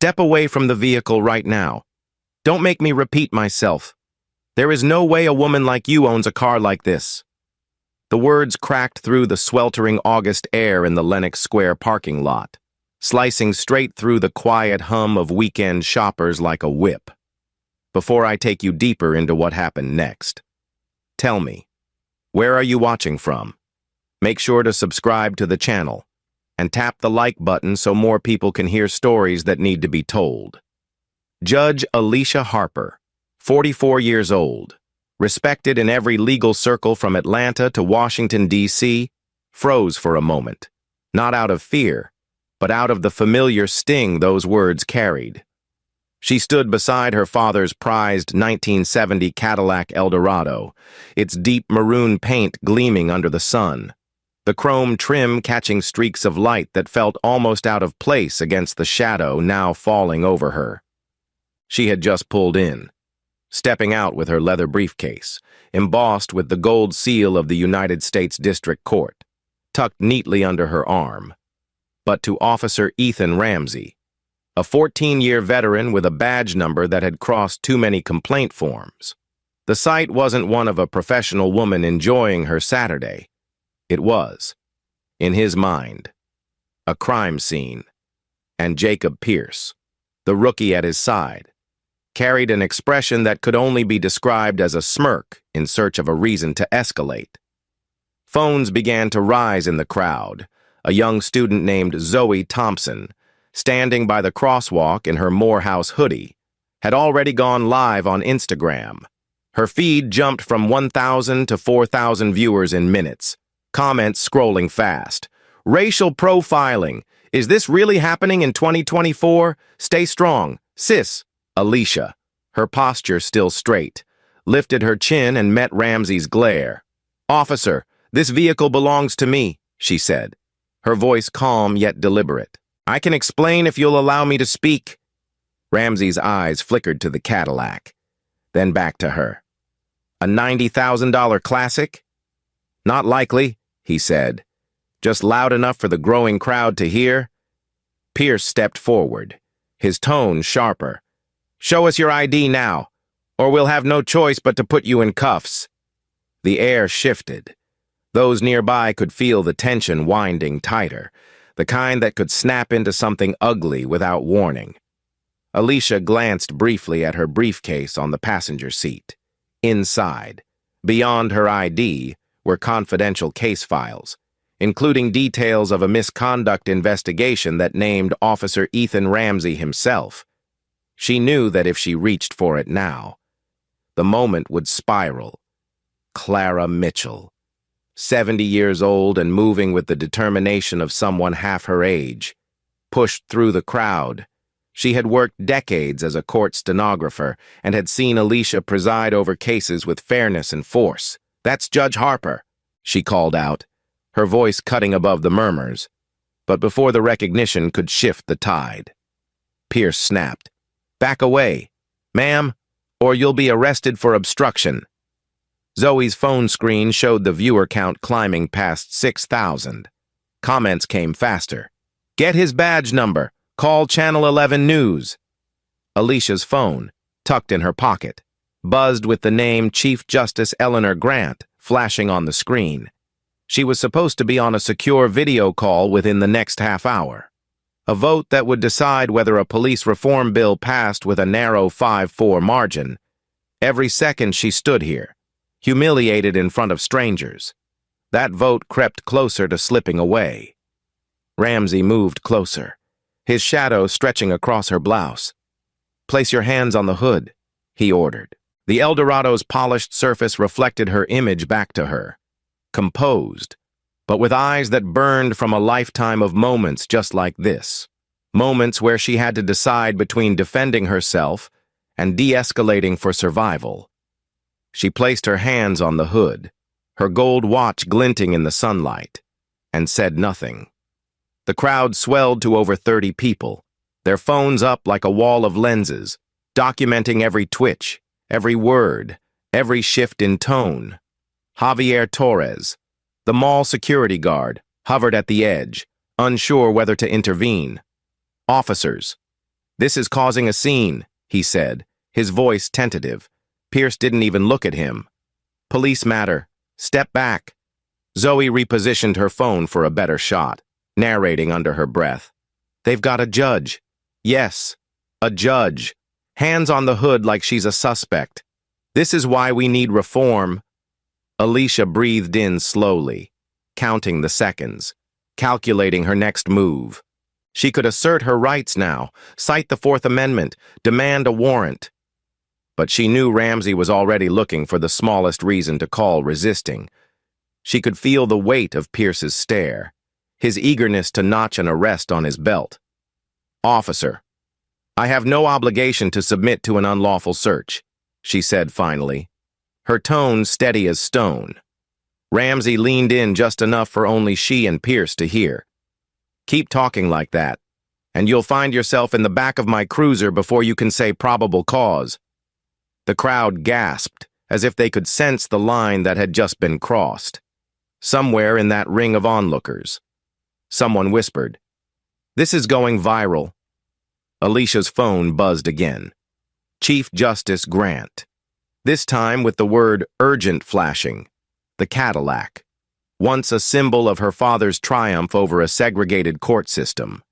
Step away from the vehicle right now. Don't make me repeat myself. There is no way a woman like you owns a car like this." The words cracked through the sweltering August air in the Lenox Square parking lot, slicing straight through the quiet hum of weekend shoppers like a whip. Before I take you deeper into what happened next, tell me, where are you watching from? Make sure to subscribe to the channel and tap the like button so more people can hear stories that need to be told. Judge Alicia Harper, 44 years old, respected in every legal circle from Atlanta to Washington, D.C., froze for a moment, not out of fear, but out of the familiar sting those words carried. She stood beside her father's prized 1970 Cadillac Eldorado, its deep maroon paint gleaming under the sun, the chrome trim catching streaks of light that felt almost out of place against the shadow now falling over her. She had just pulled in, stepping out with her leather briefcase, embossed with the gold seal of the United States District Court, tucked neatly under her arm. But to Officer Ethan Ramsey, a 14-year veteran with a badge number that had crossed too many complaint forms, the sight wasn't one of a professional woman enjoying her Saturday. It was, in his mind, a crime scene. And Jacob Pierce, the rookie at his side, carried an expression that could only be described as a smirk in search of a reason to escalate. Phones began to rise in the crowd. A young student named Zoe Thompson, standing by the crosswalk in her Morehouse hoodie, had already gone live on Instagram. Her feed jumped from 1,000 to 4,000 viewers in minutes, comments scrolling fast. "Racial profiling. Is this really happening in 2024? Stay strong. Sis." Alicia, her posture still straight, lifted her chin and met Ramsey's glare. "Officer, this vehicle belongs to me," she said, her voice calm yet deliberate. "I can explain if you'll allow me to speak." Ramsey's eyes flickered to the Cadillac, then back to her. "A $90,000 classic?" "Not likely," he said, "just loud enough for the growing crowd to hear." Pierce stepped forward, his tone sharper. "Show us your ID now, or we'll have no choice but to put you in cuffs." The air shifted. Those nearby could feel the tension winding tighter, the kind that could snap into something ugly without warning. Alicia glanced briefly at her briefcase on the passenger seat. Inside, beyond her ID, were confidential case files, including details of a misconduct investigation that named Officer Ethan Ramsey himself. She knew that if she reached for it now, the moment would spiral. Clara Mitchell, 70 years old and moving with the determination of someone half her age, pushed through the crowd. She had worked decades as a court stenographer and had seen Alicia preside over cases with fairness and force. "That's Judge Harper," she called out, her voice cutting above the murmurs. But before the recognition could shift the tide, Pierce snapped, "Back away, ma'am, or you'll be arrested for obstruction." Zoe's phone screen showed the viewer count climbing past 6,000. Comments came faster. "Get his badge number. Call Channel 11 News." Alicia's phone, tucked in her pocket, buzzed with the name Chief Justice Eleanor Grant flashing on the screen. She was supposed to be on a secure video call within the next half hour. A vote that would decide whether a police reform bill passed with a narrow 5-4 margin. Every second she stood here, humiliated in front of strangers. That vote crept closer to slipping away. Ramsey moved closer, his shadow stretching across her blouse. "Place your hands on the hood," he ordered. The Eldorado's polished surface reflected her image back to her, composed, but with eyes that burned from a lifetime of moments just like this. Moments where she had to decide between defending herself and de-escalating for survival. She placed her hands on the hood, her gold watch glinting in the sunlight, and said nothing. The crowd swelled to over 30 people, their phones up like a wall of lenses, documenting every twitch, every word, every shift in tone. Javier Torres, the mall security guard, hovered at the edge, unsure whether to intervene. "Officers, "This is causing a scene," he said, his voice tentative. Pierce didn't even look at him. "Police matter. Step back." Zoe repositioned her phone for a better shot, narrating under her breath. "They've got a judge. Yes, a judge. Hands on the hood like she's a suspect. This is why we need reform." Alicia breathed in slowly, counting the seconds, calculating her next move. She could assert her rights now, cite the Fourth Amendment, demand a warrant. But she knew Ramsey was already looking for the smallest reason to call resisting. She could feel the weight of Pierce's stare, his eagerness to notch an arrest on his belt. "Officer, I have no obligation to submit to an unlawful search," she said finally, her tone steady as stone. Ramsey leaned in just enough for only she and Pierce to hear. "Keep talking like that, and you'll find yourself in the back of my cruiser before you can say probable cause." The crowd gasped, as if they could sense the line that had just been crossed. Somewhere in that ring of onlookers, someone whispered, "This is going viral." Alicia's phone buzzed again. Chief Justice Grant. This time with the word urgent flashing. The Cadillac. Once a symbol of her father's triumph over a segregated court system,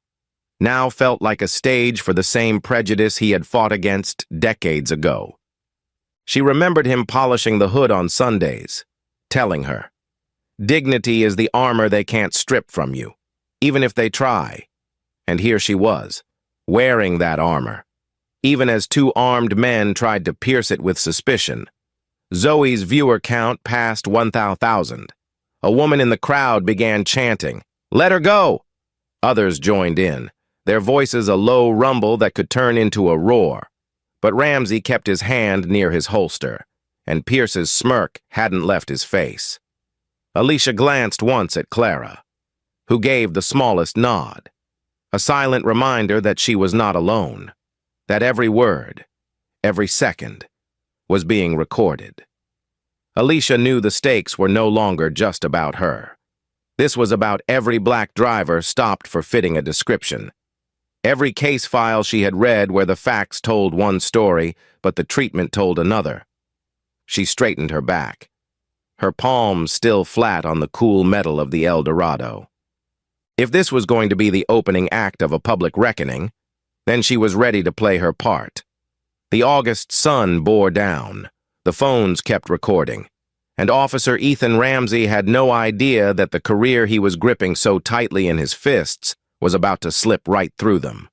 now felt like a stage for the same prejudice he had fought against decades ago. She remembered him polishing the hood on Sundays, telling her, "Dignity is the armor they can't strip from you, even if they try." And here she was, wearing that armor, even as two armed men tried to pierce it with suspicion. Zoe's viewer count passed 1,000. A woman in the crowd began chanting, "Let her go!" Others joined in, their voices a low rumble that could turn into a roar. But Ramsey kept his hand near his holster, and Pierce's smirk hadn't left his face. Alicia glanced once at Clara, who gave the smallest nod, a silent reminder that she was not alone, that every word, every second, was being recorded. Alicia knew the stakes were no longer just about her. This was about every black driver stopped for fitting a description. Every case file she had read where the facts told one story, but the treatment told another. She straightened her back, her palms still flat on the cool metal of the El Dorado. If this was going to be the opening act of a public reckoning, then she was ready to play her part. The August sun bore down, the phones kept recording, and Officer Ethan Ramsey had no idea that the career he was gripping so tightly in his fists was about to slip right through them.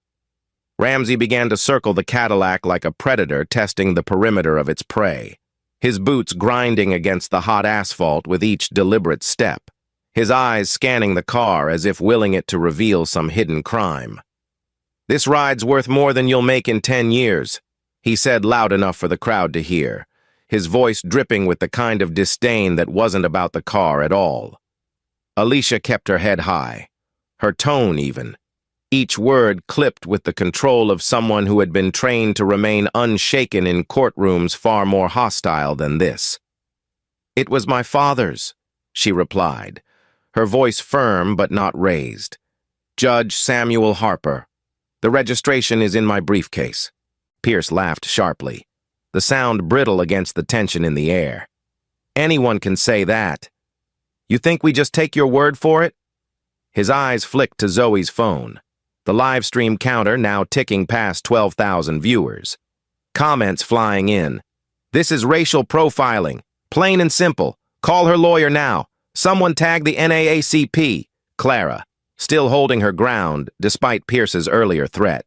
Ramsey began to circle the Cadillac like a predator testing the perimeter of its prey, his boots grinding against the hot asphalt with each deliberate step, his eyes scanning the car as if willing it to reveal some hidden crime. "This ride's worth more than you'll make in 10 years, he said loud enough for the crowd to hear, his voice dripping with the kind of disdain that wasn't about the car at all. Alicia kept her head high, her tone even, each word clipped with the control of someone who had been trained to remain unshaken in courtrooms far more hostile than this. "It was my father's," she replied, her voice firm but not raised. "Judge Samuel Harper. The registration is in my briefcase." Pierce laughed sharply, the sound brittle against the tension in the air. "Anyone can say that. You think we just take your word for it?" His eyes flicked to Zoe's phone, the live stream counter now ticking past 12,000 viewers. Comments flying in. "This is racial profiling. Plain and simple. Call her lawyer now. Someone tag the NAACP." Clara, still holding her ground despite Pierce's earlier threat,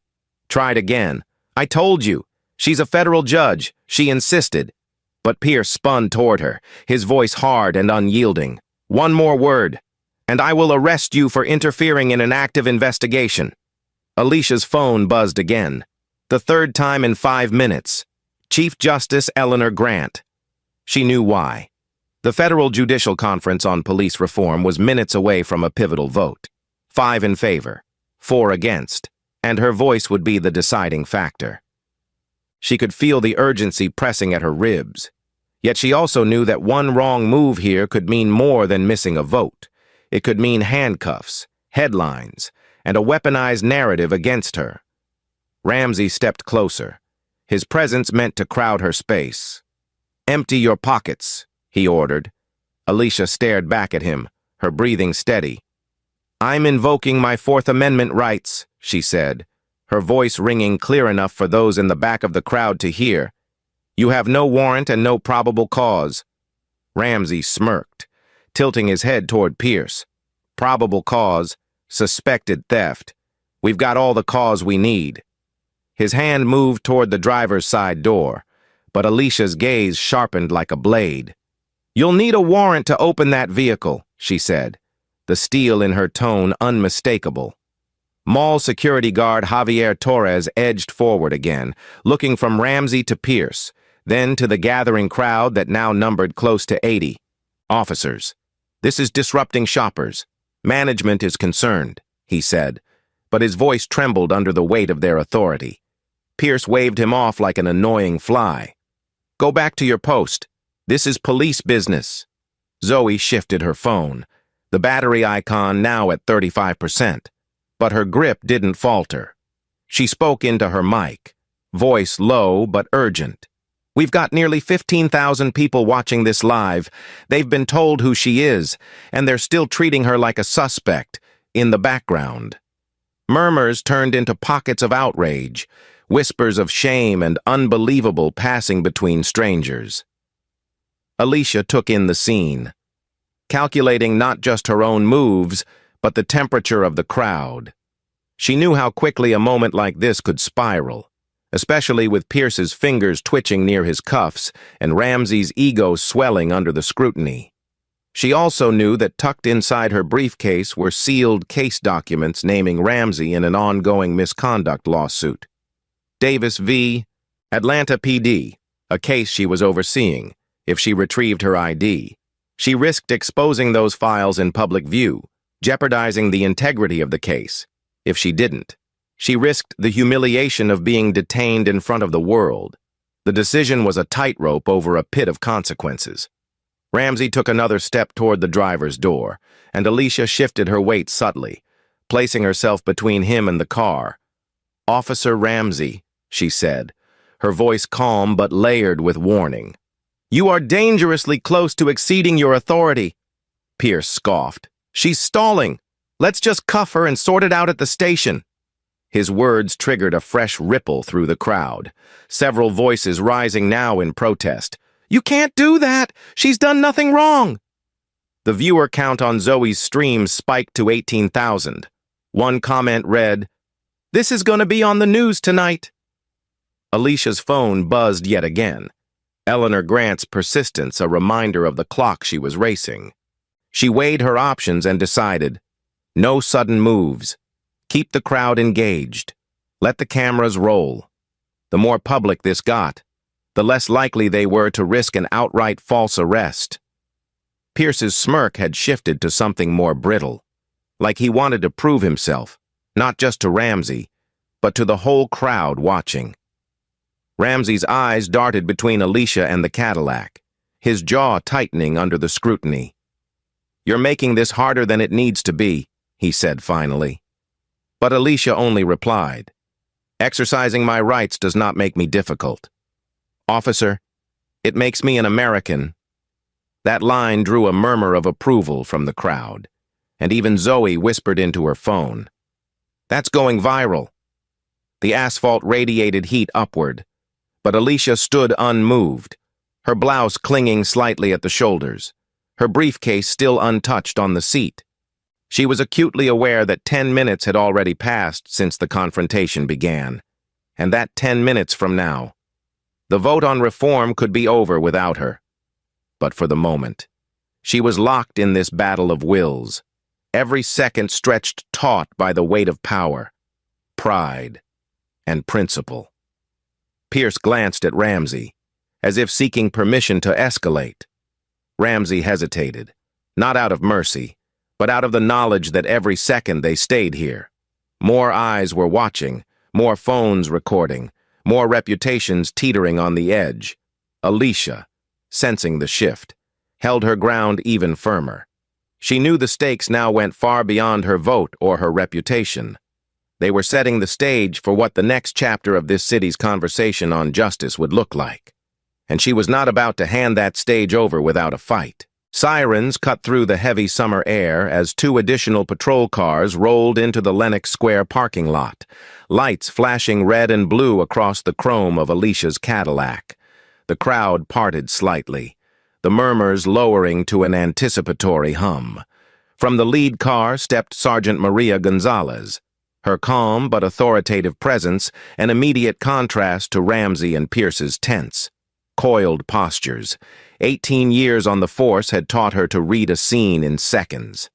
tried again. "I told you. She's a federal judge," she insisted. But Pierce spun toward her, his voice hard and unyielding. "One more word, and I will arrest you for interfering in an active investigation." Alicia's phone buzzed again, the third time in 5 minutes. Chief Justice Eleanor Grant. She knew why. The Federal Judicial Conference on Police Reform was minutes away from a pivotal vote. 5 in favor, 4 against, and her voice would be the deciding factor. She could feel the urgency pressing at her ribs. Yet she also knew that one wrong move here could mean more than missing a vote. It could mean handcuffs, headlines, and a weaponized narrative against her. Ramsey stepped closer. His presence meant to crowd her space. "Empty your pockets," he ordered. Alicia stared back at him, her breathing steady. "I'm invoking my Fourth Amendment rights," she said, her voice ringing clear enough for those in the back of the crowd to hear. "You have no warrant and no probable cause." Ramsey smirked, tilting his head toward Pierce. "Probable cause, suspected theft. We've got all the cause we need." His hand moved toward the driver's side door, but Alicia's gaze sharpened like a blade. "You'll need a warrant to open that vehicle," she said, the steel in her tone unmistakable. Mall security guard Javier Torres edged forward again, looking from Ramsey to Pierce, then to the gathering crowd that now numbered close to 80. "Officers, this is disrupting shoppers. Management is concerned," he said, but his voice trembled under the weight of their authority. Pierce waved him off like an annoying fly. "Go back to your post. This is police business." Zoe shifted her phone, the battery icon now at 35%, but her grip didn't falter. She spoke into her mic, voice low but urgent. "We've got nearly 15,000 people watching this live. They've been told who she is, and they're still treating her like a suspect, in the background." Murmurs turned into pockets of outrage, whispers of shame and unbelievable passing between strangers. Alicia took in the scene, calculating not just her own moves, but the temperature of the crowd. She knew how quickly a moment like this could spiral, especially with Pierce's fingers twitching near his cuffs and Ramsey's ego swelling under the scrutiny. She also knew that tucked inside her briefcase were sealed case documents naming Ramsey in an ongoing misconduct lawsuit. Davis v. Atlanta PD, a case she was overseeing, if she retrieved her ID. She risked exposing those files in public view, jeopardizing the integrity of the case. If she didn't, she risked the humiliation of being detained in front of the world. The decision was a tightrope over a pit of consequences. Ramsey took another step toward the driver's door, and Alicia shifted her weight subtly, placing herself between him and the car. "Officer Ramsey," she said, her voice calm but layered with warning. "You are dangerously close to exceeding your authority." Pierce scoffed. "She's stalling. Let's just cuff her and sort it out at the station." His words triggered a fresh ripple through the crowd, several voices rising now in protest. "You can't do that! She's done nothing wrong!" The viewer count on Zoe's stream spiked to 18,000. One comment read, "This is going to be on the news tonight." Alicia's phone buzzed yet again, Eleanor Grant's persistence a reminder of the clock she was racing. She weighed her options and decided, no sudden moves. Keep the crowd engaged. Let the cameras roll. The more public this got, the less likely they were to risk an outright false arrest. Pierce's smirk had shifted to something more brittle, like he wanted to prove himself, not just to Ramsey, but to the whole crowd watching. Ramsey's eyes darted between Alicia and the Cadillac, his jaw tightening under the scrutiny. "You're making this harder than it needs to be," he said finally. But Alicia only replied, "Exercising my rights does not make me difficult. Officer, it makes me an American." That line drew a murmur of approval from the crowd, and even Zoe whispered into her phone, "That's going viral." The asphalt radiated heat upward, but Alicia stood unmoved, her blouse clinging slightly at the shoulders, her briefcase still untouched on the seat. She was acutely aware that 10 minutes had already passed since the confrontation began, and that 10 minutes from now, the vote on reform could be over without her. But for the moment, she was locked in this battle of wills, every second stretched taut by the weight of power, pride, and principle. Pierce glanced at Ramsey, as if seeking permission to escalate. Ramsey hesitated, not out of mercy, but out of the knowledge that every second they stayed here. More eyes were watching, more phones recording, more reputations teetering on the edge. Alicia, sensing the shift, held her ground even firmer. She knew the stakes now went far beyond her vote or her reputation. They were setting the stage for what the next chapter of this city's conversation on justice would look like. And she was not about to hand that stage over without a fight. Sirens cut through the heavy summer air as two additional patrol cars rolled into the Lenox Square parking lot, lights flashing red and blue across the chrome of Alicia's Cadillac. The crowd parted slightly, the murmurs lowering to an anticipatory hum. From the lead car stepped Sergeant Maria Gonzalez, her calm but authoritative presence an immediate contrast to Ramsey and Pierce's tense, coiled postures. 18 years on the force had taught her to read a scene in seconds.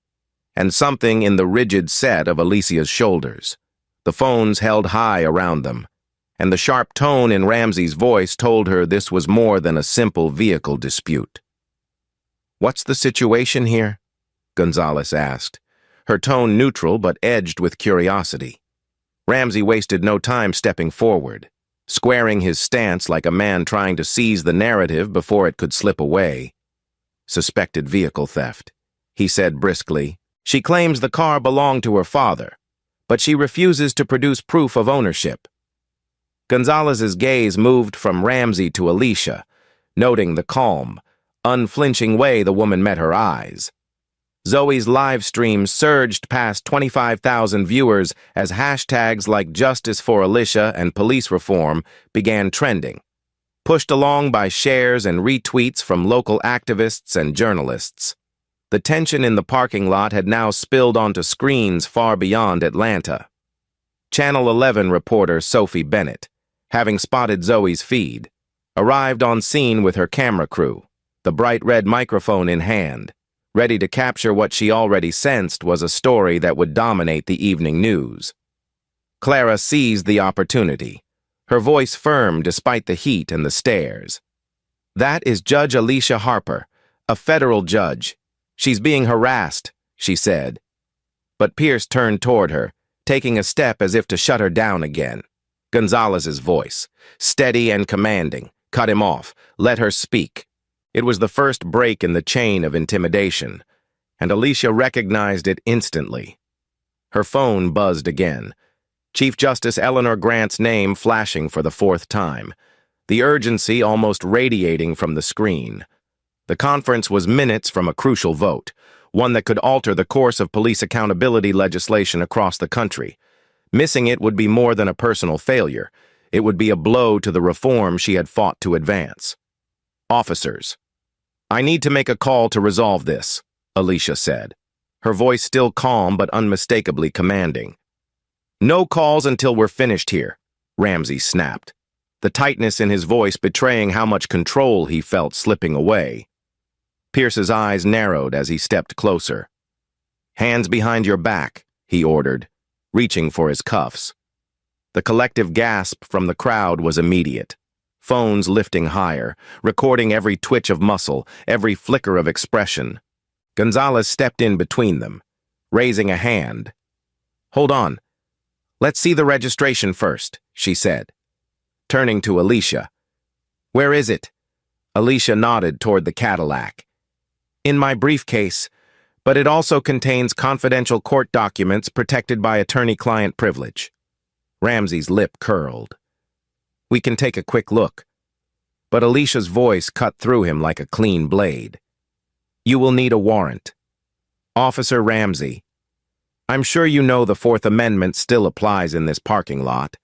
And something in the rigid set of Alicia's shoulders. The phones held high around them, and the sharp tone in Ramsey's voice told her this was more than a simple vehicle dispute. "What's the situation here?" Gonzalez asked, her tone neutral but edged with curiosity. Ramsey wasted no time stepping forward, squaring his stance like a man trying to seize the narrative before it could slip away. "Suspected vehicle theft," he said briskly. "She claims the car belonged to her father, but she refuses to produce proof of ownership." Gonzalez's gaze moved from Ramsey to Alicia, noting the calm, unflinching way the woman met her eyes. Zoe's live stream surged past 25,000 viewers as hashtags like Justice for Alicia and Police Reform began trending, pushed along by shares and retweets from local activists and journalists. The tension in the parking lot had now spilled onto screens far beyond Atlanta. Channel 11 reporter Sophie Bennett, having spotted Zoe's feed, arrived on scene with her camera crew, the bright red microphone in hand, ready to capture what she already sensed was a story that would dominate the evening news. Clara seized the opportunity, her voice firm despite the heat and the stares. "That is Judge Alicia Harper, a federal judge. She's being harassed," she said. But Pierce turned toward her, taking a step as if to shut her down again. Gonzalez's voice, steady and commanding, cut him off, let her speak. It was the first break in the chain of intimidation, and Alicia recognized it instantly. Her phone buzzed again, Chief Justice Eleanor Grant's name flashing for the fourth time, the urgency almost radiating from the screen. The conference was minutes from a crucial vote, one that could alter the course of police accountability legislation across the country. Missing it would be more than a personal failure. It would be a blow to the reform she had fought to advance. "Officers, I need to make a call to resolve this," Alicia said, her voice still calm but unmistakably commanding. "No calls until we're finished here," Ramsey snapped, the tightness in his voice betraying how much control he felt slipping away. Pierce's eyes narrowed as he stepped closer. "Hands behind your back," he ordered, reaching for his cuffs. The collective gasp from the crowd was immediate. Phones lifting higher, recording every twitch of muscle, every flicker of expression. Gonzalez stepped in between them, raising a hand. "Hold on. Let's see the registration first," she said, turning to Alicia. "Where is it?" Alicia nodded toward the Cadillac. "In my briefcase, but it also contains confidential court documents protected by attorney-client privilege." Ramsey's lip curled. "We can take a quick look." But Alicia's voice cut through him like a clean blade. "You will need a warrant. Officer Ramsey, I'm sure you know the Fourth Amendment still applies in this parking lot."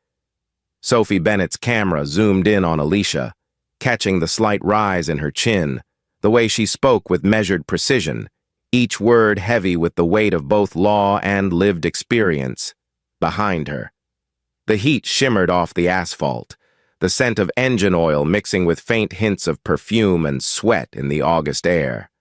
Sophie Bennett's camera zoomed in on Alicia, catching the slight rise in her chin, the way she spoke with measured precision, each word heavy with the weight of both law and lived experience. Behind her, the heat shimmered off the asphalt, the scent of engine oil mixing with faint hints of perfume and sweat in the August air.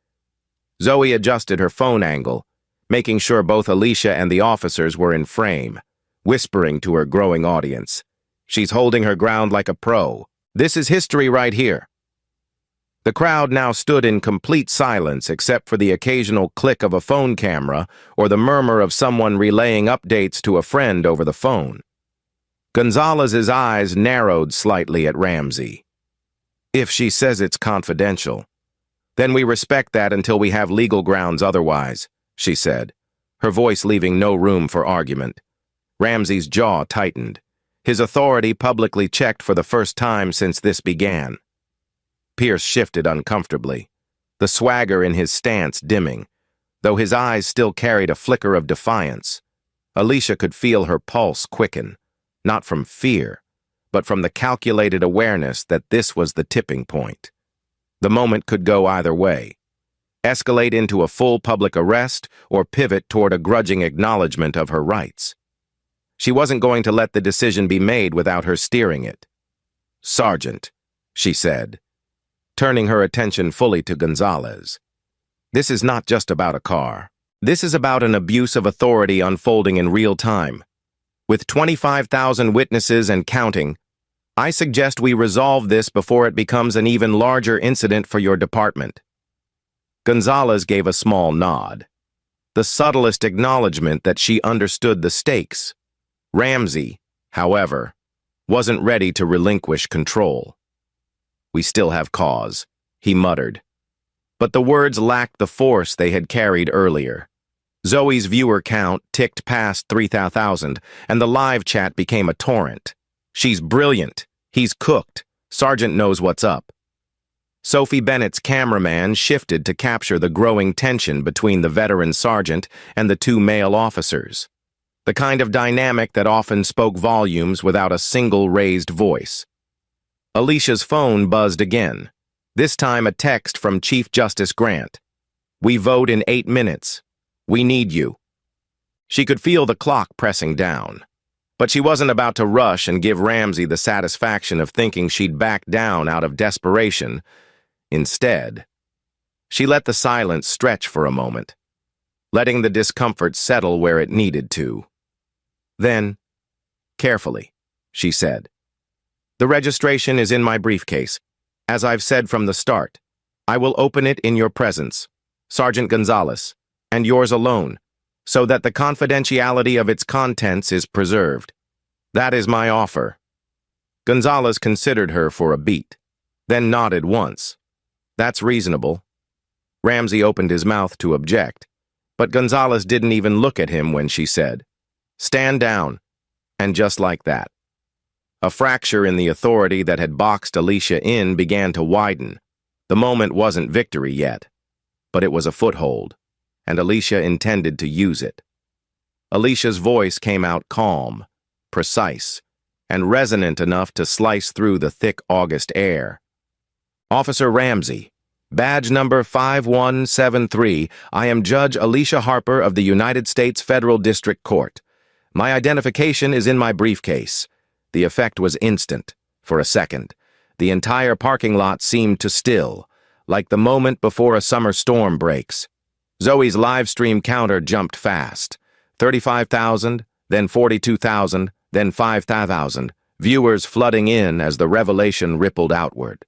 Zoe adjusted her phone angle, making sure both Alicia and the officers were in frame, whispering to her growing audience. "She's holding her ground like a pro. This is history right here." The crowd now stood in complete silence except for the occasional click of a phone camera or the murmur of someone relaying updates to a friend over the phone. Gonzalez's eyes narrowed slightly at Ramsey. "If she says it's confidential, then we respect that until we have legal grounds otherwise," she said, her voice leaving no room for argument. Ramsey's jaw tightened. His authority publicly checked for the first time since this began. Pierce shifted uncomfortably, the swagger in his stance dimming. Though his eyes still carried a flicker of defiance, Alicia could feel her pulse quicken, not from fear, but from the calculated awareness that this was the tipping point. The moment could go either way: escalate into a full public arrest or pivot toward a grudging acknowledgement of her rights. She wasn't going to let the decision be made without her steering it. "Sergeant," she said, turning her attention fully to Gonzalez. "This is not just about a car. This is about an abuse of authority unfolding in real time. With 25,000 witnesses and counting, I suggest we resolve this before it becomes an even larger incident for your department." Gonzalez gave a small nod, the subtlest acknowledgement that she understood the stakes. Ramsey, however, wasn't ready to relinquish control. "We still have cause," he muttered. But the words lacked the force they had carried earlier. Zoe's viewer count ticked past 3,000, and the live chat became a torrent. "She's brilliant. He's cooked. Sergeant knows what's up." Sophie Bennett's cameraman shifted to capture the growing tension between the veteran sergeant and the two male officers, the kind of dynamic that often spoke volumes without a single raised voice. Alicia's phone buzzed again, this time a text from Chief Justice Grant. "We vote in 8 minutes. We need you." She could feel the clock pressing down, but she wasn't about to rush and give Ramsey the satisfaction of thinking she'd back down out of desperation. Instead, she let the silence stretch for a moment, letting the discomfort settle where it needed to. Then, "Carefully," she said. "The registration is in my briefcase. As I've said from the start, I will open it in your presence, Sergeant Gonzalez, and yours alone, so that the confidentiality of its contents is preserved. That is my offer." Gonzalez considered her for a beat, then nodded once. "That's reasonable." Ramsey opened his mouth to object, but Gonzalez didn't even look at him when she said, "Stand down." And just like that, a fracture in the authority that had boxed Alicia in began to widen. The moment wasn't victory yet, but it was a foothold, and Alicia intended to use it. Alicia's voice came out calm, precise, and resonant enough to slice through the thick August air. "Officer Ramsey, badge number 5173, I am Judge Alicia Harper of the United States Federal District Court. My identification is in my briefcase." The effect was instant. For a second, the entire parking lot seemed to still, like the moment before a summer storm breaks. Zoe's live stream counter jumped fast. 35,000, then 42,000, then 5,000, viewers flooding in as the revelation rippled outward.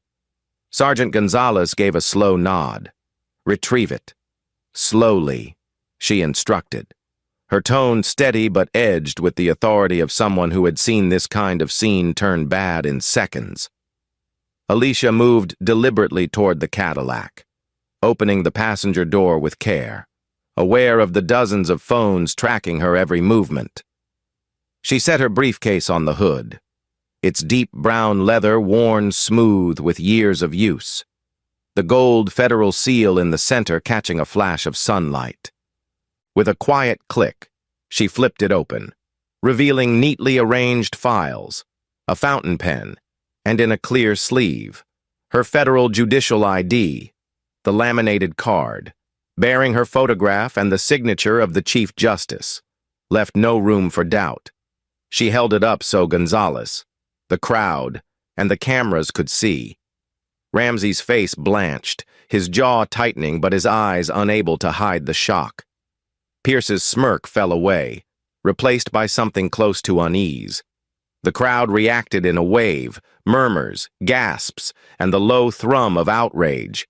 Sergeant Gonzalez gave a slow nod. "Retrieve it." "Slowly," she instructed, her tone steady but edged with the authority of someone who had seen this kind of scene turn bad in seconds. Alicia moved deliberately toward the Cadillac, opening the passenger door with care, aware of the dozens of phones tracking her every movement. She set her briefcase on the hood, its deep brown leather worn smooth with years of use, the gold federal seal in the center catching a flash of sunlight. With a quiet click, she flipped it open, revealing neatly arranged files, a fountain pen, and in a clear sleeve, her federal judicial ID, the laminated card, bearing her photograph and the signature of the Chief Justice, left no room for doubt. She held it up so Gonzalez, the crowd, and the cameras could see. Ramsey's face blanched, his jaw tightening but his eyes unable to hide the shock. Pierce's smirk fell away, replaced by something close to unease. The crowd reacted in a wave, murmurs, gasps, and the low thrum of outrage.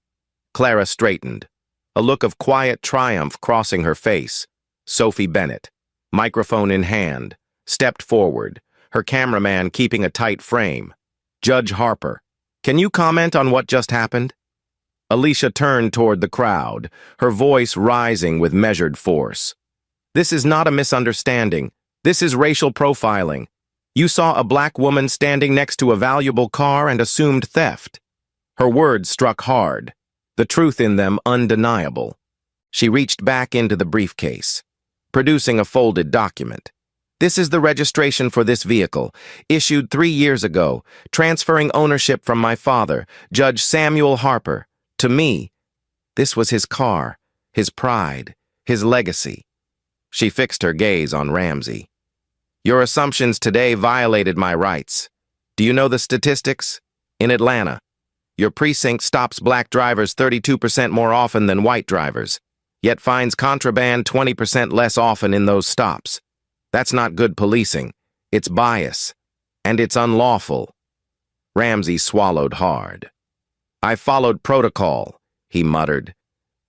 Clara straightened, a look of quiet triumph crossing her face. Sophie Bennett, microphone in hand, stepped forward, her cameraman keeping a tight frame. "Judge Harper, can you comment on what just happened?" Alicia turned toward the crowd, her voice rising with measured force. "This is not a misunderstanding. This is racial profiling. You saw a black woman standing next to a valuable car and assumed theft. Her words struck hard, the truth in them undeniable. She reached back into the briefcase, producing a folded document. This is the registration for this vehicle, issued 3 years ago, transferring ownership from my father, Judge Samuel Harper, to me. This was his car, his pride, his legacy. She fixed her gaze on Ramsey. Your assumptions today violated my rights. Do you know the statistics? In Atlanta, your precinct stops black drivers 32% more often than white drivers, yet finds contraband 20% less often in those stops. That's not good policing. It's bias. And it's unlawful. Ramsey swallowed hard. I followed protocol, he muttered.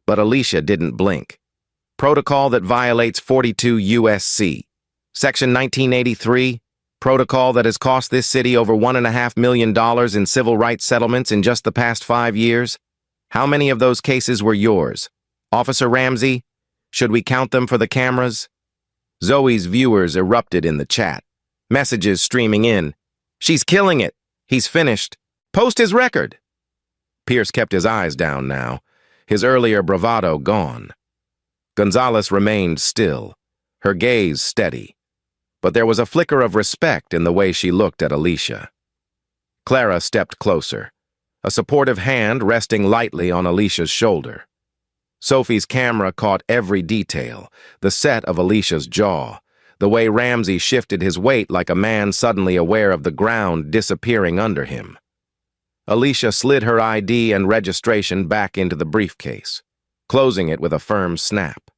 But Alicia didn't blink. Protocol that violates 42 U.S.C. Section 1983, protocol that has cost this city over $1.5 million in civil rights settlements in just the past 5 years. How many of those cases were yours? Officer Ramsey, should we count them for the cameras? Zoe's viewers erupted in the chat, messages streaming in. She's killing it. He's finished. Post his record. Pierce kept his eyes down now, his earlier bravado gone. Gonzalez remained still, her gaze steady. But there was a flicker of respect in the way she looked at Alicia. Clara stepped closer, a supportive hand resting lightly on Alicia's shoulder. Sophie's camera caught every detail, the set of Alicia's jaw, the way Ramsey shifted his weight like a man suddenly aware of the ground disappearing under him. Alicia slid her ID and registration back into the briefcase, closing it with a firm snap.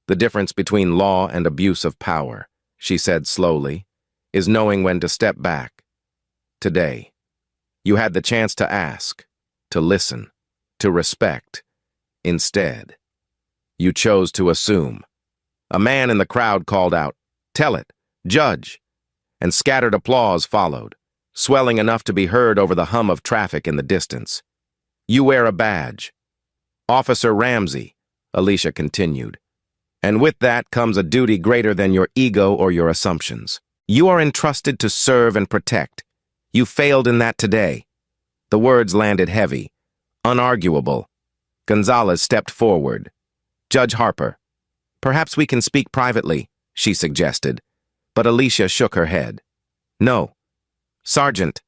The difference between law and abuse of power, she said slowly, is knowing when to step back. Today, you had the chance to ask, to listen, to respect. Instead, you chose to assume. A man in the crowd called out, "Tell it, Judge," and scattered applause followed, swelling enough to be heard over the hum of traffic in the distance. You wear a badge. Officer Ramsey, Alicia continued. And with that comes a duty greater than your ego or your assumptions. You are entrusted to serve and protect. You failed in that today. The words landed heavy, unarguable. Gonzalez stepped forward. Judge Harper, perhaps we can speak privately, she suggested, but Alicia shook her head. No. Sergeant,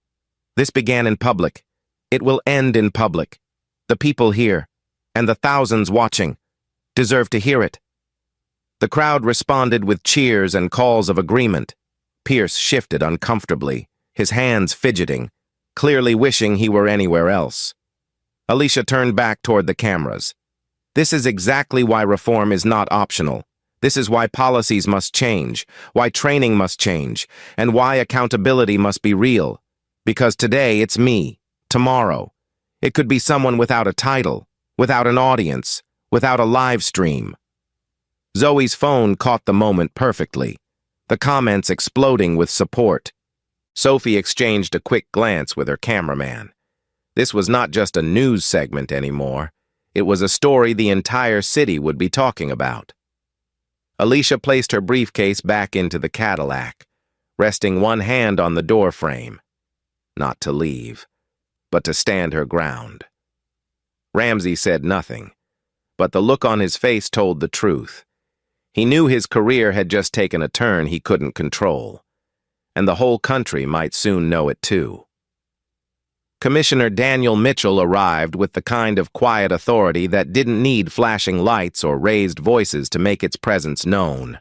this began in public. It will end in public. The people here, and the thousands watching, deserve to hear it. The crowd responded with cheers and calls of agreement. Pierce shifted uncomfortably, his hands fidgeting, clearly wishing he were anywhere else. Alicia turned back toward the cameras. This is exactly why reform is not optional. This is why policies must change, why training must change, and why accountability must be real. Because today it's me, tomorrow. It could be someone without a title, without an audience, without a live stream. Zoe's phone caught the moment perfectly, the comments exploding with support. Sophie exchanged a quick glance with her cameraman. This was not just a news segment anymore. It was a story the entire city would be talking about. Alicia placed her briefcase back into the Cadillac, resting one hand on the door frame. Not to leave, but to stand her ground. Ramsey said nothing, but the look on his face told the truth. He knew his career had just taken a turn he couldn't control, and the whole country might soon know it too. Commissioner Daniel Mitchell arrived with the kind of quiet authority that didn't need flashing lights or raised voices to make its presence known.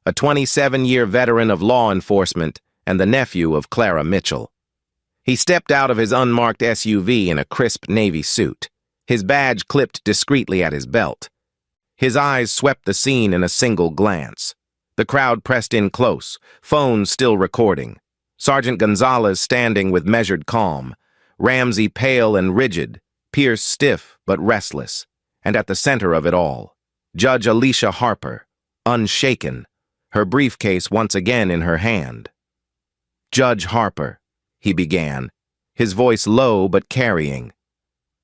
A 27-year veteran of law enforcement and the nephew of Clara Mitchell. He stepped out of his unmarked SUV in a crisp navy suit, his badge clipped discreetly at his belt. His eyes swept the scene in a single glance. The crowd pressed in close, phones still recording. Sergeant Gonzalez standing with measured calm, Ramsey pale and rigid, Pierce stiff but restless, and at the center of it all, Judge Alicia Harper, unshaken, her briefcase once again in her hand. Judge Harper, he began, his voice low but carrying.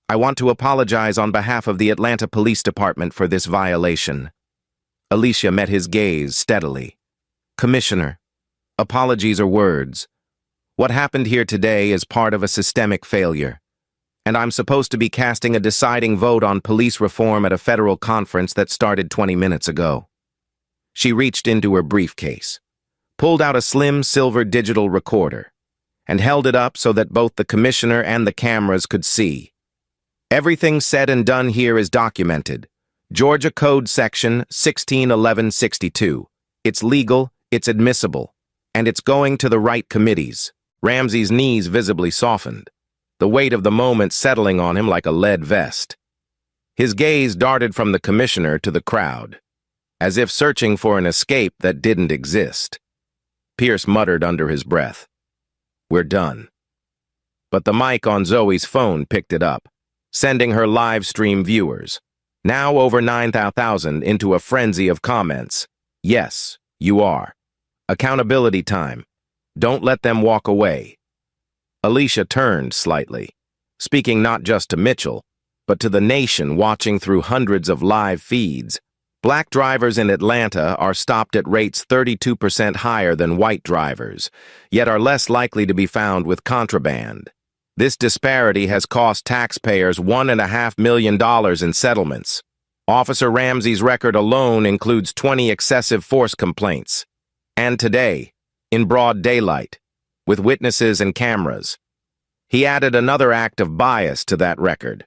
I want to apologize on behalf of the Atlanta Police Department for this violation. Alicia met his gaze steadily. Commissioner, apologies are words. What happened here today is part of a systemic failure, and I'm supposed to be casting a deciding vote on police reform at a federal conference that started 20 minutes ago. She reached into her briefcase, pulled out a slim silver digital recorder, and held it up so that both the commissioner and the cameras could see. Everything said and done here is documented. Georgia Code Section 161162. It's legal, it's admissible, and it's going to the right committees. Ramsey's knees visibly softened, the weight of the moment settling on him like a lead vest. His gaze darted from the commissioner to the crowd, as if searching for an escape that didn't exist. Pierce muttered under his breath, "We're done." But the mic on Zoe's phone picked it up, sending her live stream viewers, now over 9,000, into a frenzy of comments. Yes, you are. Accountability time. Don't let them walk away. Alicia turned slightly, speaking not just to Mitchell, but to the nation watching through hundreds of live feeds. Black drivers in Atlanta are stopped at rates 32% higher than white drivers, yet are less likely to be found with contraband. This disparity has cost taxpayers $1.5 million in settlements. Officer Ramsey's record alone includes 20 excessive force complaints. And today, in broad daylight, with witnesses and cameras, he added another act of bias to that record.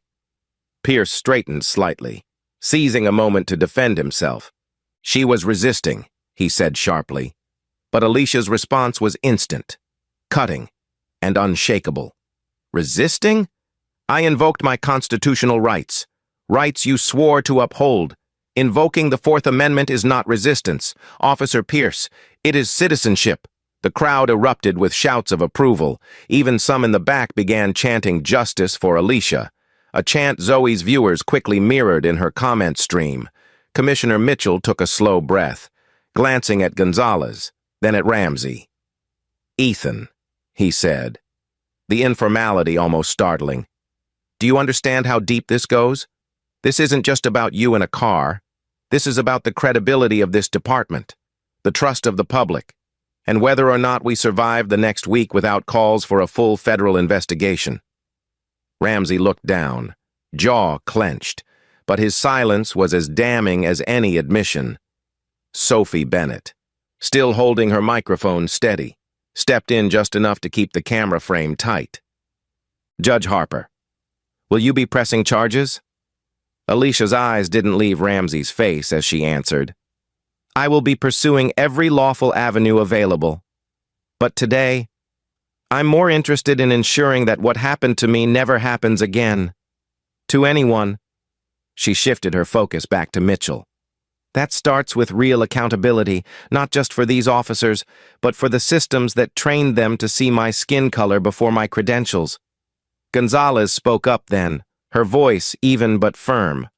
Pierce straightened slightly, seizing a moment to defend himself. She was resisting, he said sharply, but Alicia's response was instant, cutting, and unshakable. Resisting? I invoked my constitutional rights, rights you swore to uphold. Invoking the Fourth Amendment is not resistance. Officer Pierce, it is citizenship. The crowd erupted with shouts of approval. Even some in the back began chanting justice for Alicia, a chant Zoe's viewers quickly mirrored in her comment stream. Commissioner Mitchell took a slow breath, glancing at Gonzalez, then at Ramsey. "Ethan," he said, the informality almost startling. "Do you understand how deep this goes? This isn't just about you in a car. This is about the credibility of this department, the trust of the public, and whether or not we survive the next week without calls for a full federal investigation." Ramsey looked down, jaw clenched, but his silence was as damning as any admission. Sophie Bennett, still holding her microphone steady, stepped in just enough to keep the camera frame tight. "Judge Harper, will you be pressing charges?" Alicia's eyes didn't leave Ramsey's face as she answered, "I will be pursuing every lawful avenue available. But today, I'm more interested in ensuring that what happened to me never happens again. To anyone." She shifted her focus back to Mitchell. "That starts with real accountability, not just for these officers, but for the systems that trained them to see my skin color before my credentials." Gonzalez spoke up then, her voice even but firm.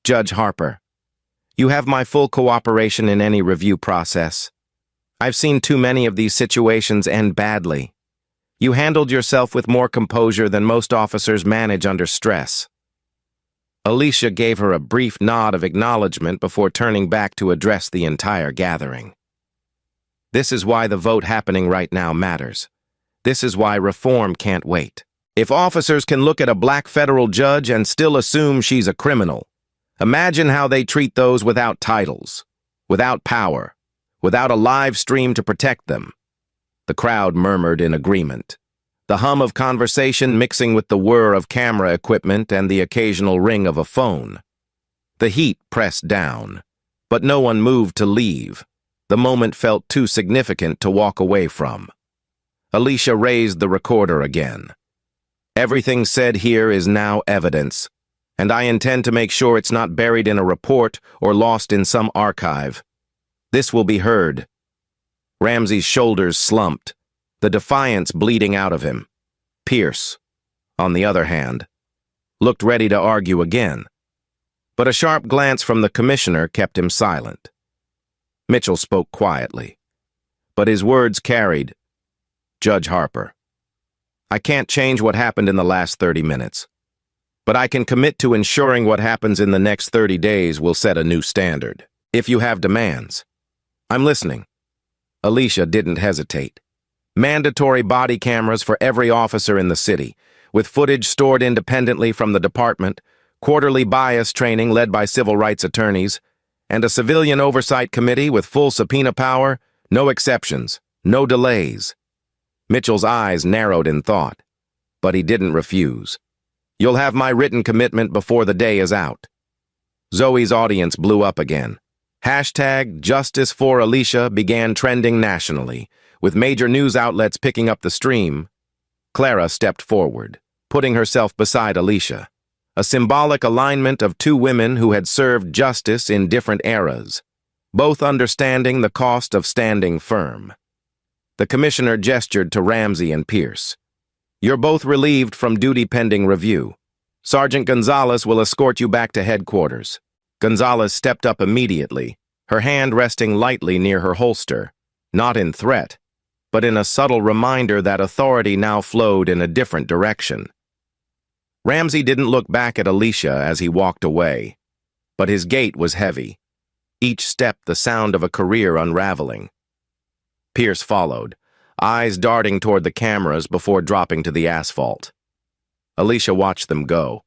"Judge Harper, you have my full cooperation in any review process. I've seen too many of these situations end badly. You handled yourself with more composure than most officers manage under stress." Alicia gave her a brief nod of acknowledgement before turning back to address the entire gathering. This is why the vote happening right now matters. This is why reform can't wait. If officers can look at a black federal judge and still assume she's a criminal, imagine how they treat those without titles, without power, without a live stream to protect them. The crowd murmured in agreement, the hum of conversation mixing with the whir of camera equipment and the occasional ring of a phone. The heat pressed down, but no one moved to leave. The moment felt too significant to walk away from. Alicia raised the recorder again. "Everything said here is now evidence, and I intend to make sure it's not buried in a report or lost in some archive. This will be heard." Ramsey's shoulders slumped, the defiance bleeding out of him. Pierce, on the other hand, looked ready to argue again, but a sharp glance from the commissioner kept him silent. Mitchell spoke quietly, but his words carried. "Judge Harper, I can't change what happened in the last 30 minutes, but I can commit to ensuring what happens in the next 30 days will set a new standard. If you have demands, I'm listening. Alicia didn't hesitate. Mandatory body cameras for every officer in the city, with footage stored independently from the department, quarterly bias training led by civil rights attorneys, and a civilian oversight committee with full subpoena power, no exceptions, no delays. Mitchell's eyes narrowed in thought, but he didn't refuse. You'll have my written commitment before the day is out. Zoe's audience blew up again. Hashtag Justice for Alicia began trending nationally, with major news outlets picking up the stream. Clara stepped forward, putting herself beside Alicia, a symbolic alignment of two women who had served justice in different eras, both understanding the cost of standing firm. The commissioner gestured to Ramsey and Pierce. You're both relieved from duty pending review. Sergeant Gonzalez will escort you back to headquarters. Gonzalez stepped up immediately, her hand resting lightly near her holster, not in threat, but in a subtle reminder that authority now flowed in a different direction. Ramsey didn't look back at Alicia as he walked away, but his gait was heavy, each step the sound of a career unraveling. Pierce followed, eyes darting toward the cameras before dropping to the asphalt. Alicia watched them go,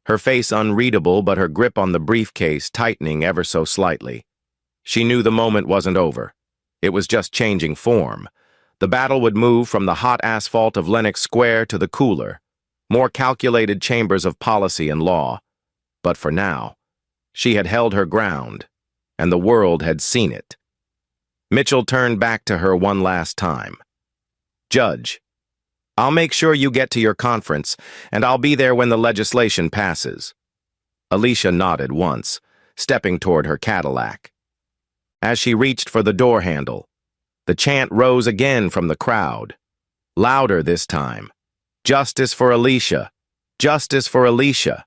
her face unreadable but her grip on the briefcase tightening ever so slightly. She knew the moment wasn't over. It was just changing form. The battle would move from the hot asphalt of Lenox Square to the cooler, more calculated chambers of policy and law. But for now, she had held her ground, and the world had seen it. Mitchell turned back to her one last time. Judge, I'll make sure you get to your conference, and I'll be there when the legislation passes. Alicia nodded once, stepping toward her Cadillac. As she reached for the door handle, the chant rose again from the crowd, louder this time. Justice for Alicia! Justice for Alicia!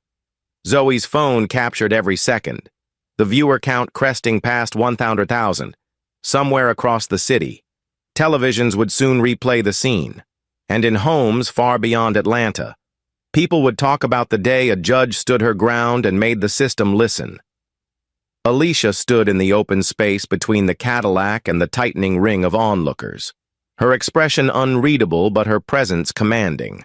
Zoe's phone captured every second, the viewer count cresting past 100,000. Somewhere across the city, televisions would soon replay the scene, and in homes far beyond Atlanta, people would talk about the day a judge stood her ground and made the system listen. Alicia stood in the open space between the Cadillac and the tightening ring of onlookers, her expression unreadable but her presence commanding,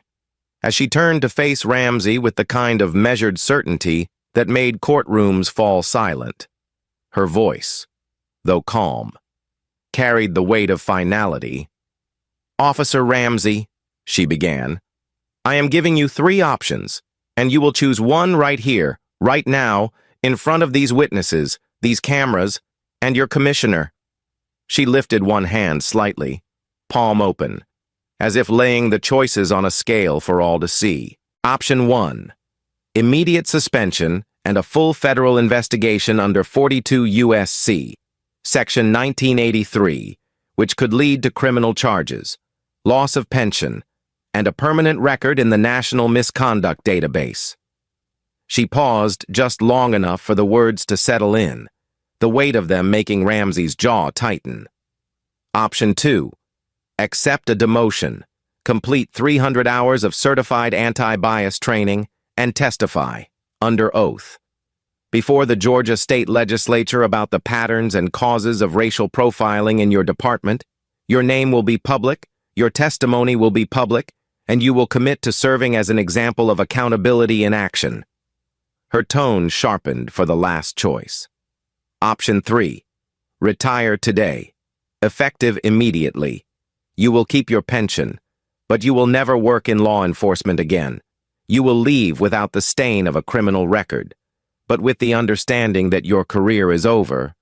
as she turned to face Ramsey with the kind of measured certainty that made courtrooms fall silent. Her voice, though calm, carried the weight of finality. Officer Ramsey, she began, I am giving you 3 options, and you will choose one right here, right now, in front of these witnesses, these cameras, and your commissioner. She lifted one hand slightly, palm open, as if laying the choices on a scale for all to see. Option 1, immediate suspension and a full federal investigation under 42 U.S.C., Section 1983, which could lead to criminal charges, loss of pension, and a permanent record in the National Misconduct Database. She paused just long enough for the words to settle in, the weight of them making Ramsey's jaw tighten. Option 2, accept a demotion, complete 300 hours of certified anti-bias training, and testify, under oath, before the Georgia State Legislature about the patterns and causes of racial profiling in your department. Your name will be public, your testimony will be public, and you will commit to serving as an example of accountability in action. Her tone sharpened for the last choice. Option 3, retire today, effective immediately. You will keep your pension, but you will never work in law enforcement again. You will leave without the stain of a criminal record, but with the understanding that your career is over.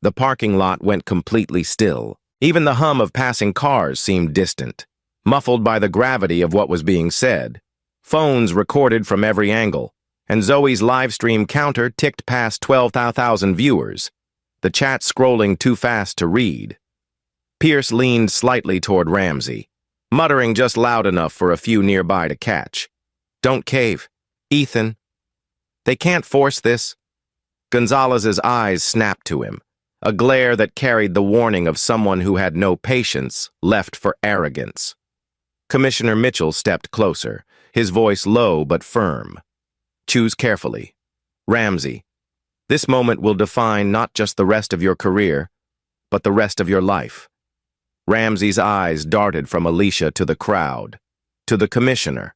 The parking lot went completely still. Even the hum of passing cars seemed distant, muffled by the gravity of what was being said. Phones recorded from every angle, and Zoe's live stream counter ticked past 12,000 viewers, the chat scrolling too fast to read. Pierce leaned slightly toward Ramsey, muttering just loud enough for a few nearby to catch. Don't cave, Ethan. They can't force this. Gonzalez's eyes snapped to him, a glare that carried the warning of someone who had no patience left for arrogance. Commissioner Mitchell stepped closer, his voice low but firm. Choose carefully. Ramsey, this moment will define not just the rest of your career, but the rest of your life. Ramsey's eyes darted from Alicia to the crowd, to the commissioner,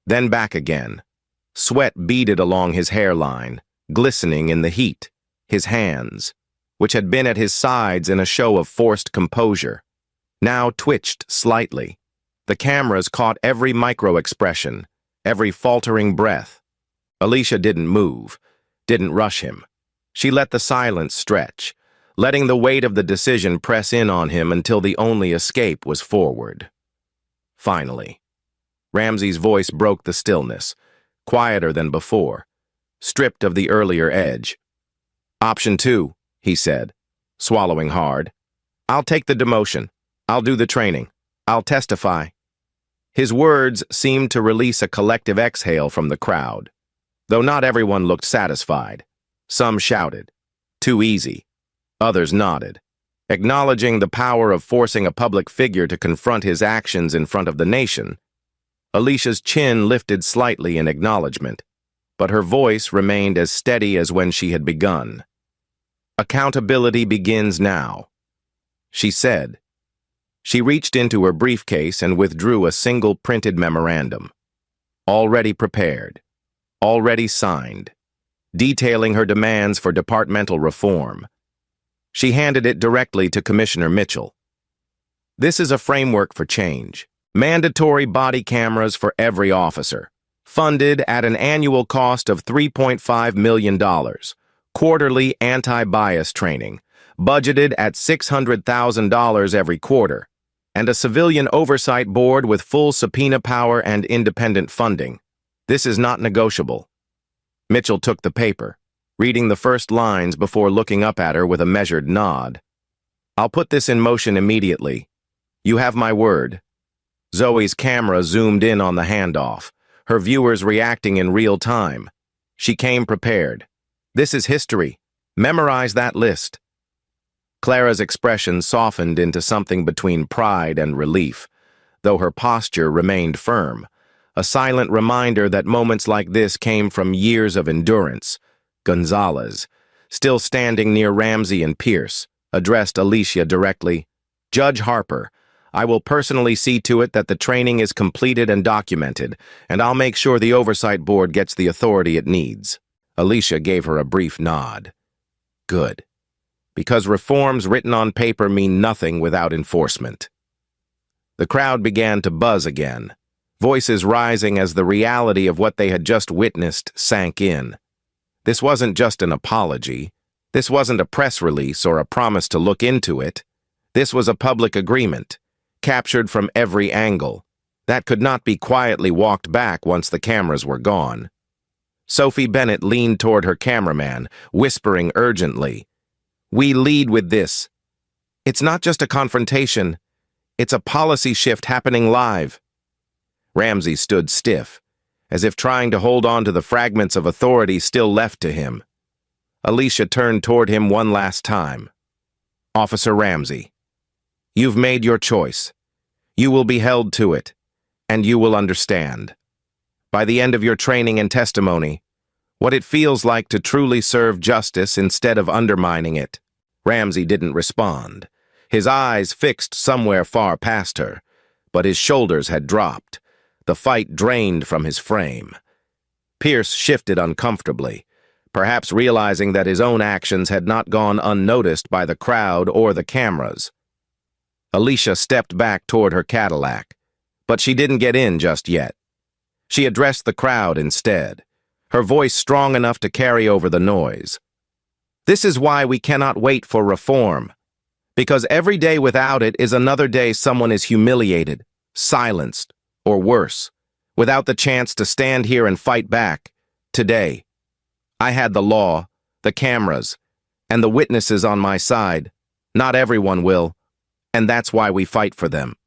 then back again. Sweat beaded along his hairline, glistening in the heat. His hands, which had been at his sides in a show of forced composure, now twitched slightly. The cameras caught every micro-expression, every faltering breath. Alicia didn't move, didn't rush him. She let the silence stretch, letting the weight of the decision press in on him until the only escape was forward. Finally, Ramsey's voice broke the stillness, quieter than before, stripped of the earlier edge. "Option 2, he said, swallowing hard. "I'll take the demotion. I'll do the training. I'll testify." His words seemed to release a collective exhale from the crowd, though not everyone looked satisfied. Some shouted, "Too easy." Others nodded, acknowledging the power of forcing a public figure to confront his actions in front of the nation. Alicia's chin lifted slightly in acknowledgement, but her voice remained as steady as when she had begun. "Accountability begins now," she said. She reached into her briefcase and withdrew a single printed memorandum. Already prepared, already signed, detailing her demands for departmental reform. She handed it directly to Commissioner Mitchell. "This is a framework for change. Mandatory body cameras for every officer, funded at an annual cost of $3.5 million, quarterly anti-bias training, budgeted at $600,000 every quarter, and a civilian oversight board with full subpoena power and independent funding. This is not negotiable." Mitchell took the paper, reading the first lines before looking up at her with a measured nod. "I'll put this in motion immediately. You have my word." Zoe's camera zoomed in on the handoff, her viewers reacting in real time. She came prepared. "This is history. Memorize that list." Clara's expression softened into something between pride and relief, though her posture remained firm, a silent reminder that moments like this came from years of endurance. Gonzalez, still standing near Ramsey and Pierce, addressed Alicia directly. "Judge Harper, I will personally see to it that the training is completed and documented, and I'll make sure the Oversight Board gets the authority it needs." Alicia gave her a brief nod. "Good. Because reforms written on paper mean nothing without enforcement." The crowd began to buzz again, voices rising as the reality of what they had just witnessed sank in. This wasn't just an apology. This wasn't a press release or a promise to look into it. This was a public agreement, captured from every angle, that could not be quietly walked back once the cameras were gone. Sophie Bennett leaned toward her cameraman, whispering urgently, "We lead with this. It's not just a confrontation. It's a policy shift happening live." Ramsey stood stiff, as if trying to hold on to the fragments of authority still left to him. Alicia turned toward him one last time. "Officer Ramsey, you've made your choice. You will be held to it, and you will understand, by the end of your training and testimony, what it feels like to truly serve justice instead of undermining it." Ramsey didn't respond, his eyes fixed somewhere far past her, but his shoulders had dropped, the fight drained from his frame. Pierce shifted uncomfortably, perhaps realizing that his own actions had not gone unnoticed by the crowd or the cameras. Alicia stepped back toward her Cadillac, but she didn't get in just yet. She addressed the crowd instead, her voice strong enough to carry over the noise. "This is why we cannot wait for reform, because every day without it is another day someone is humiliated, silenced, or worse, without the chance to stand here and fight back. Today, I had the law, the cameras, and the witnesses on my side. Not everyone will, and that's why we fight for them."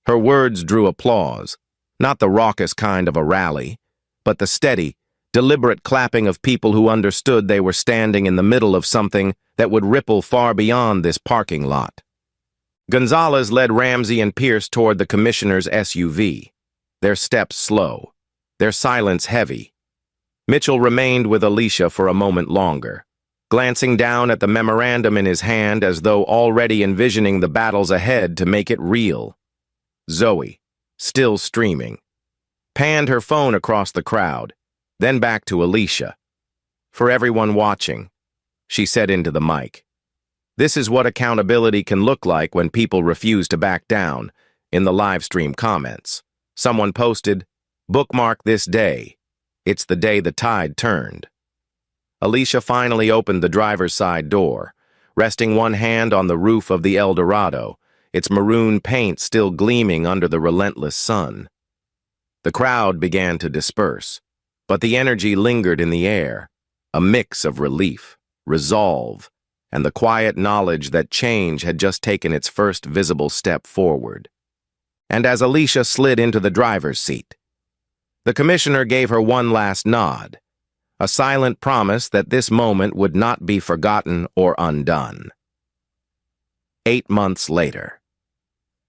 Her words drew applause, not the raucous kind of a rally, but the steady, deliberate clapping of people who understood they were standing in the middle of something that would ripple far beyond this parking lot. Gonzalez led Ramsey and Pierce toward the commissioner's SUV, their steps slow, their silence heavy. Mitchell remained with Alicia for a moment longer, glancing down at the memorandum in his hand as though already envisioning the battles ahead to make it real. Zoe, still streaming, panned her phone across the crowd, then back to Alicia. "For everyone watching," she said into the mic. "This is what accountability can look like when people refuse to back down." In the live stream comments, someone posted, "Bookmark this day. It's the day the tide turned." Alicia finally opened the driver's side door, resting one hand on the roof of the El Dorado, its maroon paint still gleaming under the relentless sun. The crowd began to disperse, but the energy lingered in the air, a mix of relief, resolve, and the quiet knowledge that change had just taken its first visible step forward. And as Alicia slid into the driver's seat, the commissioner gave her one last nod, a silent promise that this moment would not be forgotten or undone. 8 months later,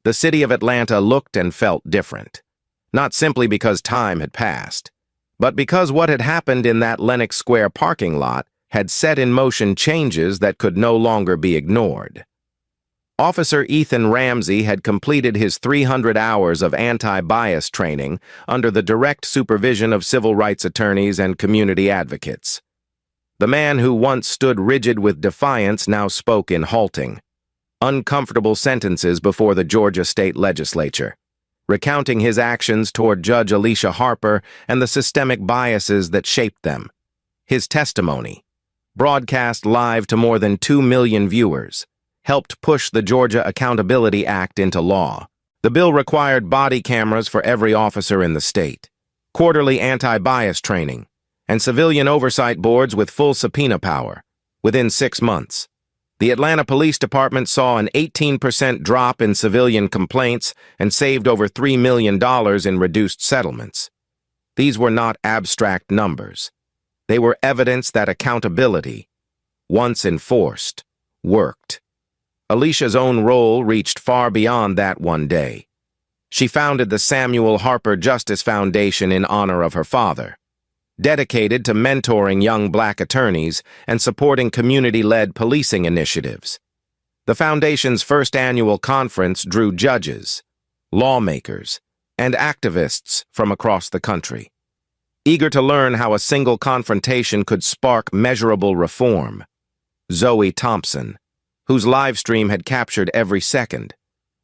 the city of Atlanta looked and felt different, not simply because time had passed, but because what had happened in that Lenox Square parking lot had set in motion changes that could no longer be ignored. Officer Ethan Ramsey had completed his 300 hours of anti-bias training under the direct supervision of civil rights attorneys and community advocates. The man who once stood rigid with defiance now spoke in halting, uncomfortable sentences before the Georgia state legislature, recounting his actions toward Judge Alicia Harper and the systemic biases that shaped them. His testimony, broadcast live to more than 2 million viewers, helped push the Georgia Accountability Act into law. The bill required body cameras for every officer in the state, quarterly anti-bias training, and civilian oversight boards with full subpoena power. Within 6 months, the Atlanta Police Department saw an 18% drop in civilian complaints and saved over $3 million in reduced settlements. These were not abstract numbers. They were evidence that accountability, once enforced, worked. Alicia's own role reached far beyond that one day. She founded the Samuel Harper Justice Foundation in honor of her father, dedicated to mentoring young black attorneys and supporting community-led policing initiatives. The foundation's first annual conference drew judges, lawmakers, and activists from across the country, eager to learn how a single confrontation could spark measurable reform. Zoe Thompson, whose live stream had captured every second,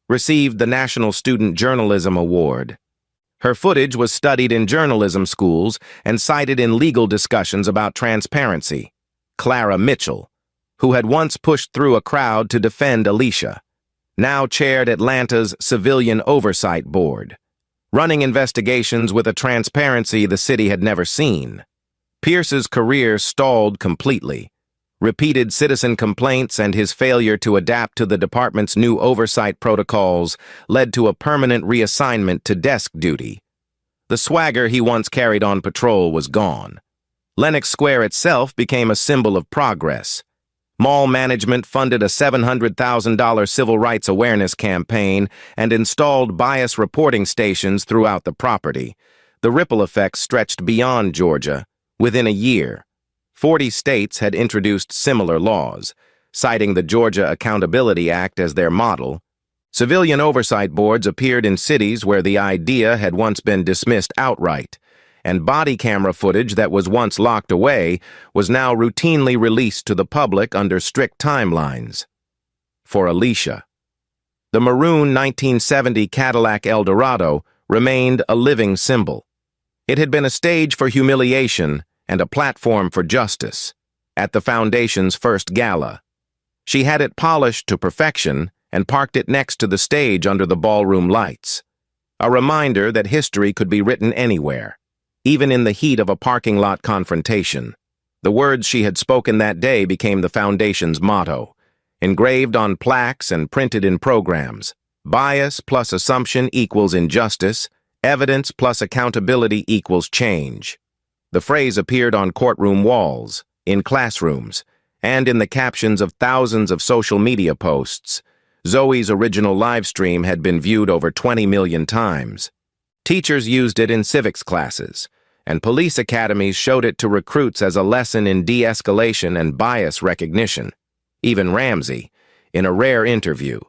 received the National Student Journalism Award. Her footage was studied in journalism schools and cited in legal discussions about transparency. Clara Mitchell, who had once pushed through a crowd to defend Alicia, now chaired Atlanta's Civilian Oversight Board, running investigations with a transparency the city had never seen. Pierce's career stalled completely. Repeated citizen complaints and his failure to adapt to the department's new oversight protocols led to a permanent reassignment to desk duty. The swagger he once carried on patrol was gone. Lenox Square itself became a symbol of progress. Mall management funded a $700,000 civil rights awareness campaign and installed bias reporting stations throughout the property. The ripple effects stretched beyond Georgia. Within a year, 40 states had introduced similar laws, citing the Georgia Accountability Act as their model. Civilian oversight boards appeared in cities where the idea had once been dismissed outright, and body camera footage that was once locked away was now routinely released to the public under strict timelines. For Alicia, the maroon 1970 Cadillac El Dorado remained a living symbol. It had been a stage for humiliation and a platform for justice. At the foundation's first gala, she had it polished to perfection and parked it next to the stage under the ballroom lights, a reminder that history could be written anywhere, even in the heat of a parking lot confrontation. The words she had spoken that day became the foundation's motto, engraved on plaques and printed in programs. Bias plus assumption equals injustice, evidence plus accountability equals change. The phrase appeared on courtroom walls, in classrooms, and in the captions of thousands of social media posts. Zoe's original live stream had been viewed over 20 million times. Teachers used it in civics classes, and police academies showed it to recruits as a lesson in de-escalation and bias recognition. Even Ramsey, in a rare interview,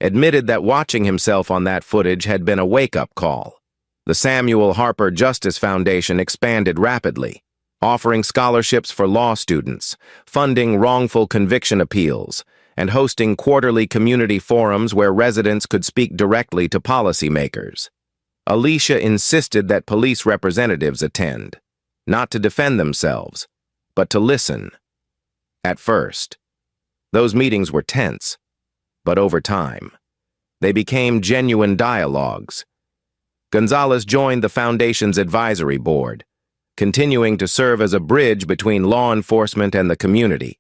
admitted that watching himself on that footage had been a wake-up call. The Samuel Harper Justice Foundation expanded rapidly, offering scholarships for law students, funding wrongful conviction appeals, and hosting quarterly community forums where residents could speak directly to policymakers. Alicia insisted that police representatives attend, not to defend themselves, but to listen. At first, those meetings were tense, but over time, they became genuine dialogues. Gonzalez joined the foundation's advisory board, continuing to serve as a bridge between law enforcement and the community.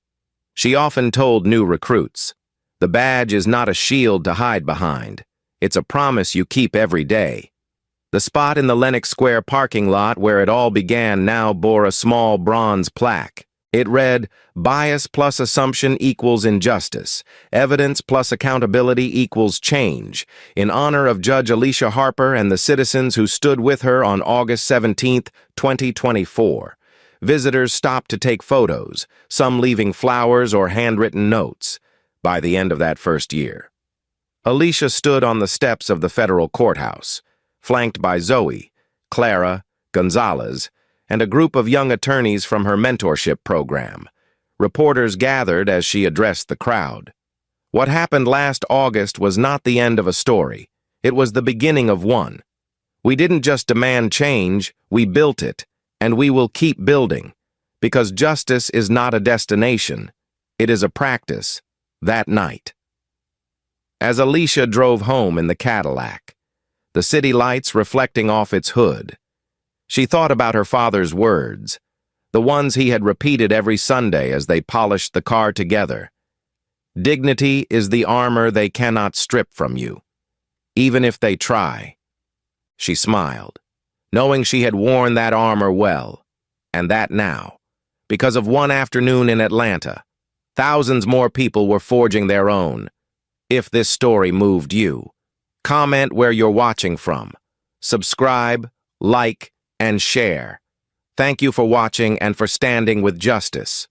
She often told new recruits, "The badge is not a shield to hide behind. It's a promise you keep every day." The spot in the Lenox Square parking lot where it all began now bore a small bronze plaque. It read, "Bias plus assumption equals injustice. Evidence plus accountability equals change. In honor of Judge Alicia Harper and the citizens who stood with her on August 17, 2024. Visitors stopped to take photos, some leaving flowers or handwritten notes. By the end of that first year, Alicia stood on the steps of the federal courthouse, flanked by Zoe, Clara, Gonzalez, and a group of young attorneys from her mentorship program. Reporters gathered as she addressed the crowd. What happened last August was not the end of a story. It was the beginning of one. We didn't just demand change, we built it, and we will keep building, because justice is not a destination, it is a practice, that night. As Alicia drove home in the Cadillac, the city lights reflecting off its hood, she thought about her father's words, the ones he had repeated every Sunday as they polished the car together. Dignity is the armor they cannot strip from you, even if they try. She smiled, knowing she had worn that armor well, and that now, because of one afternoon in Atlanta, thousands more people were forging their own. If this story moved you, comment where you're watching from, subscribe, like, and share. Thank you for watching and for standing with justice.